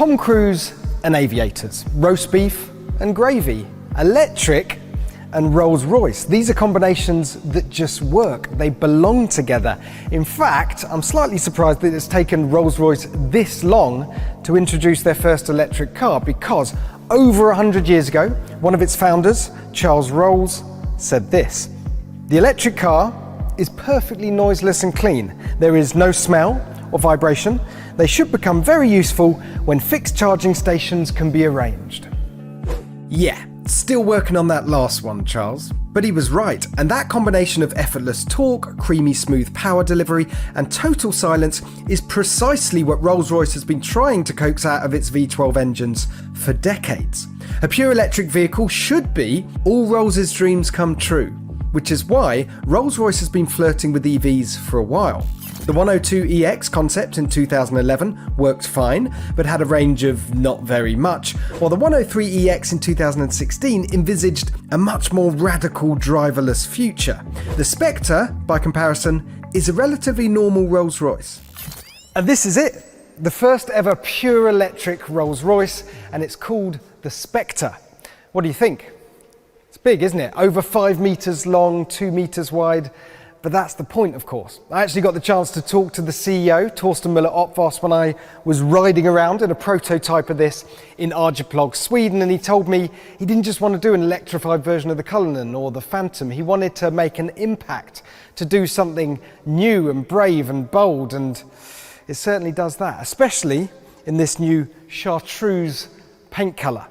Tom Cruise and aviators, roast beef and gravy, electric and Rolls-Royce. These are combinations that just work. They belong together. In fact, I'm slightly surprised that it's taken Rolls-Royce this long to introduce their first electric car, because over 100 years ago, one of its founders, Charles Rolls, said this: "The electric car is perfectly noiseless and clean. There is no smell or vibration. They should become very useful when fixed charging stations can be arranged." Yeah, still working on that last one, Charles. But he was right, and that combination of effortless torque, creamy smooth power delivery, and total silence is precisely what Rolls-Royce has been trying to coax out of its V12 engines for decades. A pure electric vehicle should be all Rolls' dreams come true, which is why Rolls-Royce has been flirting with EVs for a while. The 102EX concept in 2011 worked fine, but had a range of not very much, while the 103EX in 2016 envisaged a much more radical driverless future. The Spectre, by comparison, is a relatively normal Rolls-Royce. And this is it, the first ever pure electric Rolls-Royce, and it's called the Spectre. What do you think? It's big, isn't it? Over 5 meters long, 2 meters wide. But that's the point, of course. I actually got the chance to talk to the CEO, Torsten Müller-Opvos, when I was riding around in a prototype of this in Arjeplog, Sweden, and he told me he didn't just want to do an electrified version of the Cullinan or the Phantom. He wanted to make an impact, to do something new and brave and bold, and it certainly does that, especially in this new chartreuse paint colour.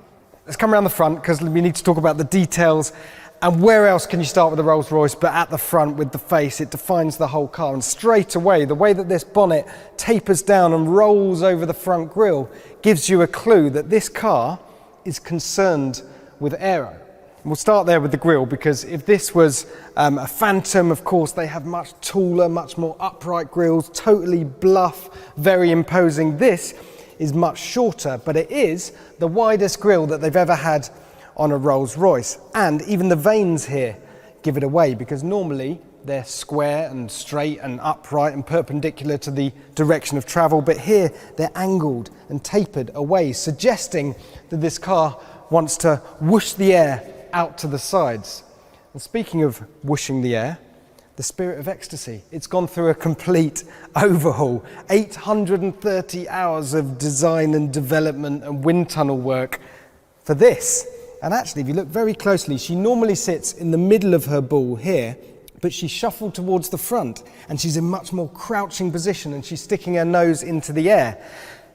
Let's come around the front, because we need to talk about the details. And where else can you start with the Rolls-Royce but at the front with the face? It defines the whole car. And straight away, the way that this bonnet tapers down and rolls over the front grille gives you a clue that this car is concerned with aero. And we'll start there with the grille, because if this was a Phantom, of course, they have much taller, much more upright grilles, totally bluff, very imposing. This is much shorter, but it is the widest grille that they've ever had on a Rolls-Royce. And even the vanes here give it away, because normally they're square and straight and upright and perpendicular to the direction of travel, but here they're angled and tapered away, suggesting that this car wants to whoosh the air out to the sides. And speaking of whooshing the air, the Spirit of Ecstasy, it's gone through a complete overhaul. 830 hours of design and development and wind tunnel work for this. And actually, if you look very closely, she normally sits in the middle of her ball here, but she's shuffled towards the front, and she's in much more crouching position, and she's sticking her nose into the air.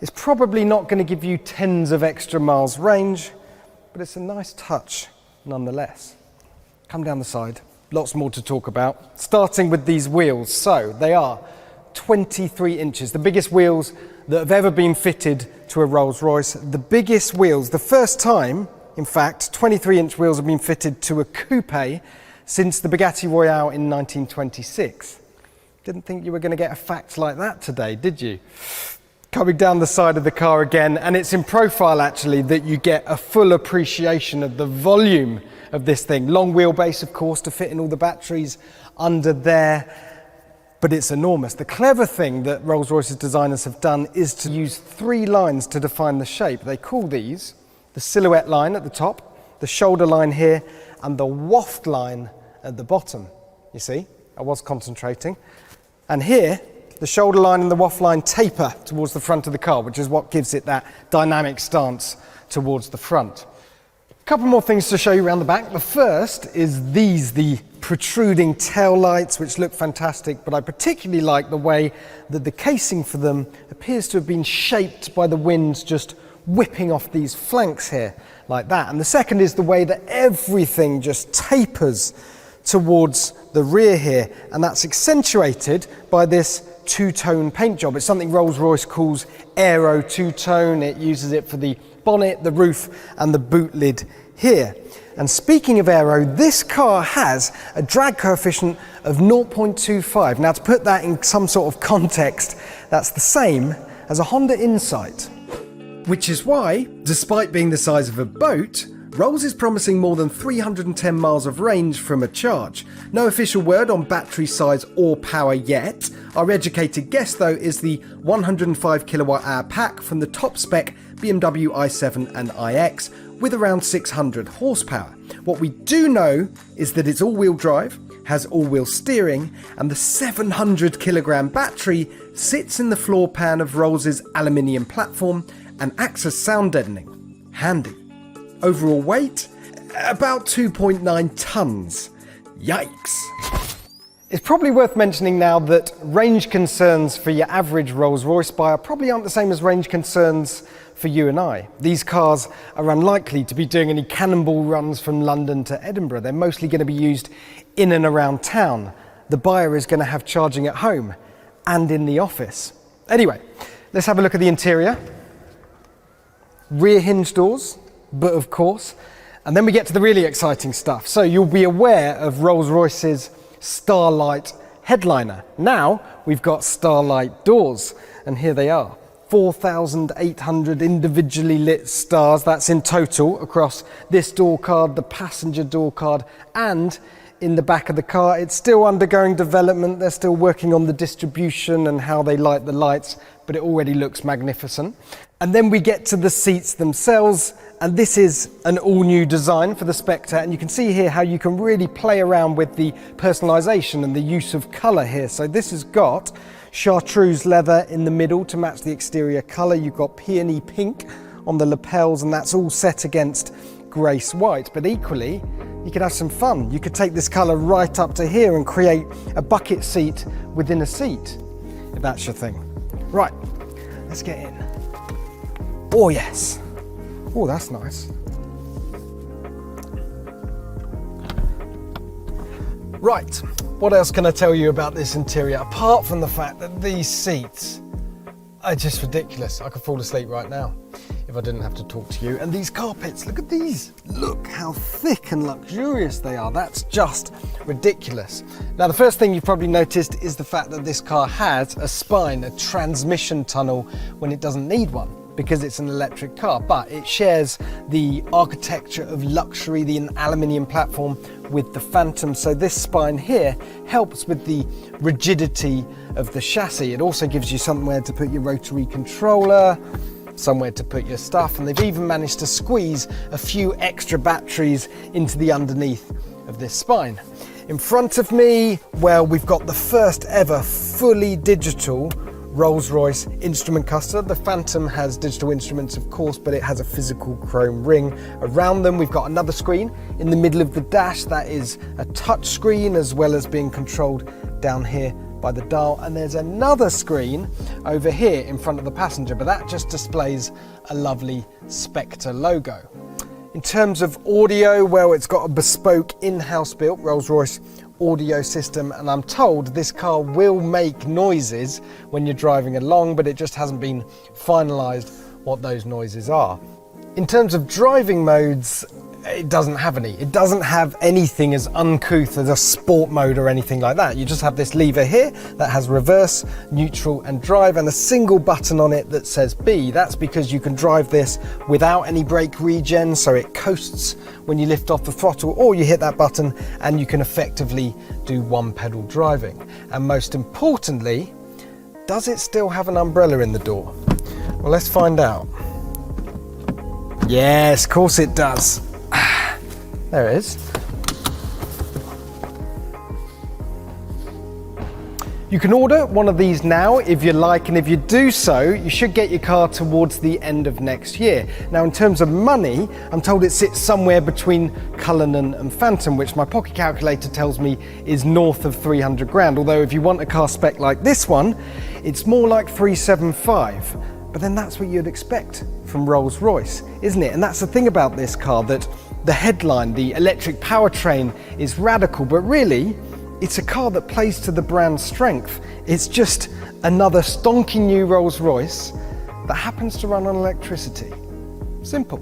It's probably not going to give you tens of extra miles range, but it's a nice touch nonetheless. Come down the side, lots more to talk about, starting with these wheels. So they are 23 inches, the biggest wheels that have ever been fitted to a Rolls-Royce. The biggest wheels, the first time, in fact, 23-inch wheels have been fitted to a coupe since the Bugatti Royale in 1926. Didn't think you were going to get a fact like that today, did you? Coming down the side of the car again, and it's in profile actually that you get a full appreciation of the volume of this thing. Long wheelbase, of course, to fit in all the batteries under there, but it's enormous. The clever thing that Rolls-Royce's designers have done is to use 3 lines to define the shape. They call these the silhouette line at the top, the shoulder line here, and the waft line at the bottom. You see, I was concentrating. And here, the shoulder line and the waft line taper towards the front of the car, which is what gives it that dynamic stance towards the front. A couple more things to show you around the back. The first is these, the protruding tail lights, which look fantastic, but I particularly like the way that the casing for them appears to have been shaped by the winds just whipping off these flanks here like that. And the second is the way that everything just tapers towards the rear here, and that's accentuated by this two-tone paint job. It's something Rolls-Royce calls aero two-tone. It uses it for the bonnet, the roof, and the boot lid here. And speaking of aero, this car has a drag coefficient of 0.25. Now, to put that in some sort of context, that's the same as a Honda Insight. Which is why, despite being the size of a boat, Rolls is promising more than 310 miles of range from a charge. No official word on battery size or power yet. Our educated guess though is the 105 kilowatt hour pack from the top spec BMW i7 and iX with around 600 horsepower. What we do know is that it's all-wheel drive, has all-wheel steering, and the 700 kilogram battery sits in the floor pan of Rolls' aluminium platform and acts as sound deadening. Handy. Overall weight? About 2.9 tons. Yikes. It's probably worth mentioning now that range concerns for your average Rolls-Royce buyer probably aren't the same as range concerns for you and I. These cars are unlikely to be doing any cannonball runs from London to Edinburgh. They're mostly going to be used in and around town. The buyer is going to have charging at home and in the office. Anyway, let's have a look at the interior. Rear hinge doors, but of course. And then we get to the really exciting stuff. So you'll be aware of Rolls-Royce's Starlight headliner. Now we've got Starlight doors, and here they are. 4,800 individually lit stars, that's in total across this door card, the passenger door card, and in the back of the car. It's still undergoing development. They're still working on the distribution and how they light the lights, but it already looks magnificent. And then we get to the seats themselves, and this is an all-new design for the Spectre, and you can see here how you can really play around with the personalization and the use of color here. So this has got chartreuse leather in the middle to match the exterior color. You've got peony pink on the lapels, and that's all set against grace white. But equally, you could have some fun. You could take this color right up to here and create a bucket seat within a seat, if that's your thing. Right, let's get in. Oh yes. Oh, that's nice. Right, what else can I tell you about this interior, apart from the fact that these seats are just ridiculous. I could fall asleep right now if I didn't have to talk to you. And these carpets, look at these. Look how thick and luxurious they are. That's just ridiculous. Now, the first thing you've probably noticed is the fact that this car has a spine, a transmission tunnel, when it doesn't need one, because it's an electric car, but it shares the architecture of luxury, the aluminium platform, with the Phantom. So this spine here helps with the rigidity of the chassis. It also gives you somewhere to put your rotary controller, somewhere to put your stuff, and they've even managed to squeeze a few extra batteries into the underneath of this spine. In front of me, well, we've got the first ever fully digital Rolls-Royce instrument cluster. The Phantom has digital instruments, of course, but it has a physical chrome ring around them. We've got another screen in the middle of the dash that is a touch screen, as well as being controlled down here by the dial. And there's another screen over here in front of the passenger, but that just displays a lovely Spectre logo. In terms of audio, well, it's got a bespoke in-house built Rolls-Royce audio system, and I'm told this car will make noises when you're driving along, but it just hasn't been finalized what those noises are. In terms of driving modes, it doesn't have any. It doesn't have anything as uncouth as a sport mode or anything like that. You just have this lever here that has reverse, neutral and drive, and a single button on it that says B. That's because you can drive this without any brake regen, so it coasts when you lift off the throttle, or you hit that button and you can effectively do one pedal driving. And most importantly, does it still have an umbrella in the door? Well, let's find out. Yes, of course it does. There it is. You can order one of these now if you like, and if you do so, you should get your car towards the end of next year. Now, in terms of money, I'm told it sits somewhere between Cullinan and Phantom, which my pocket calculator tells me is north of 300 grand. Although if you want a car spec like this one, it's more like 375. But then that's what you'd expect from Rolls-Royce, isn't it? And that's the thing about this car, that the headline, the electric powertrain, is radical, but really, it's a car that plays to the brand's strength. It's just another stonking new Rolls-Royce that happens to run on electricity. Simple.